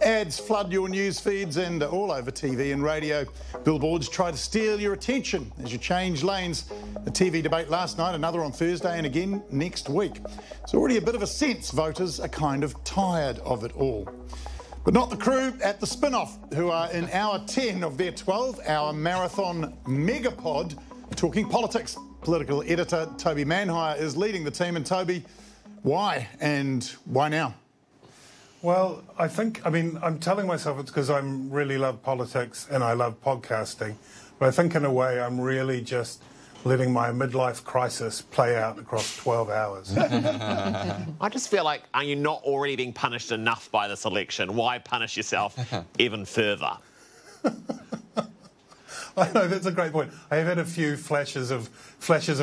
Ads flood your news feeds and all over TV and radio. Billboards try to steal your attention as you change lanes. The TV debate last night, another on Thursday and again next week. It's already a bit of a sense voters are kind of tired of it all. But not the crew at the Spinoff, who are in hour 10 of their 12-hour marathon megapod talking politics. Political editor Toby Manhire is leading the team. And Toby, why and why now? Well, I'm telling myself it's because I really love politics and I love podcasting. But I think in a way I'm really just letting my midlife crisis play out across 12 hours. I just feel like, are you not already being punished enough by this election? Why punish yourself even further? I know, that's a great point. I have had a few flashes of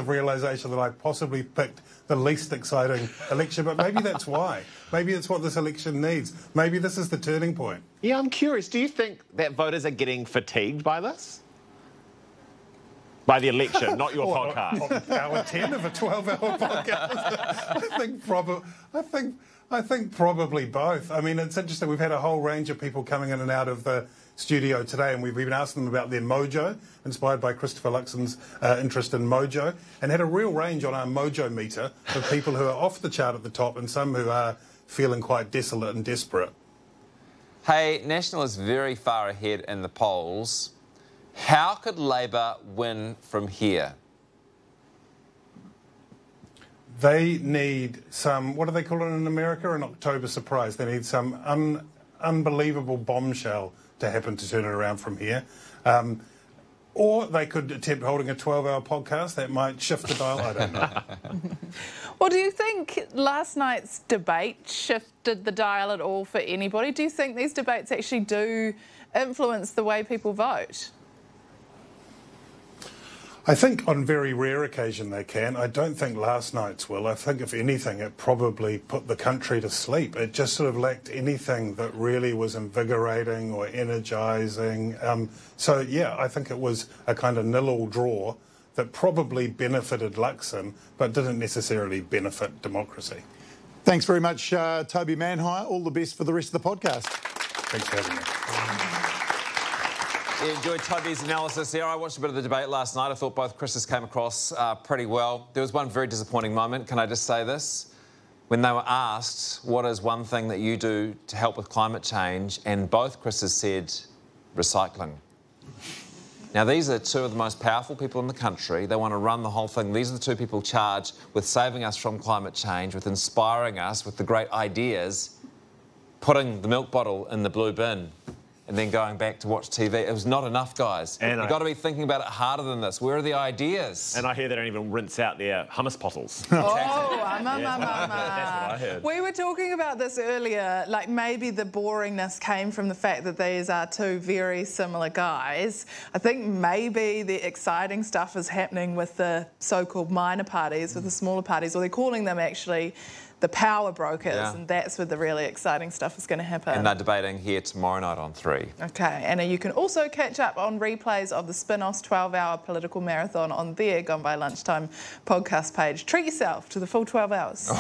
realisation that I possibly picked the least exciting election, but maybe that's why. Maybe it's what this election needs. Maybe this is the turning point. Yeah, I'm curious. Do you think that voters are getting fatigued by this? By the election, not your podcast. Hour 10 of a 12-hour podcast. I think probably both. I mean, it's interesting. We've had a whole range of people coming in and out of the studio today, and we've even asked them about their mojo, inspired by Christopher Luxon's interest in mojo, and had a real range on our mojo meter of people who are off the chart at the top and some who are feeling quite desolate and desperate. Hey, National is very far ahead in the polls. How could Labor win from here? They need some, what do they call it in America? An October surprise. They need some unbelievable bombshell to happen to turn it around from here. Or they could attempt holding a 12-hour podcast. That might shift the dial. I don't know. Well, do you think last night's debate shifted the dial at all for anybody? Do you think these debates actually do influence the way people vote? I think on very rare occasion they can. I don't think last night's will. I think, if anything, it probably put the country to sleep. It just sort of lacked anything that really was invigorating or energising. So, yeah, I think it was a kind of nil-all draw that probably benefited Luxon but didn't necessarily benefit democracy. Thanks very much, Toby Manhire. All the best for the rest of the podcast. Thanks for having me. Yeah, enjoyed Toby's analysis there. I watched a bit of the debate last night. I thought both Chris's came across pretty well. There was one very disappointing moment. Can I just say this? When they were asked, what is one thing that you do to help with climate change? And both Chris's said, recycling. Now, these are two of the most powerful people in the country. They want to run the whole thing. These are the two people charged with saving us from climate change, with inspiring us with the great ideas, putting the milk bottle in the blue bin, and then going back to watch TV. It was not enough, guys. You've got to be thinking about it harder than this. Where are the ideas? And I hear they don't even rinse out their hummus bottles. Oh, That's what I heard. We were talking about this earlier, like maybe the boringness came from the fact that these are two very similar guys. I think maybe the exciting stuff is happening with the so-called minor parties, with the smaller parties, or they're calling them actually the power brokers, and that's where the really exciting stuff is going to happen. And they're debating here tomorrow night on 3. Okay, Anna, you can also catch up on replays of the Spinoff's 12-hour political marathon on their Gone By Lunchtime podcast page. Treat yourself to the full 12 hours.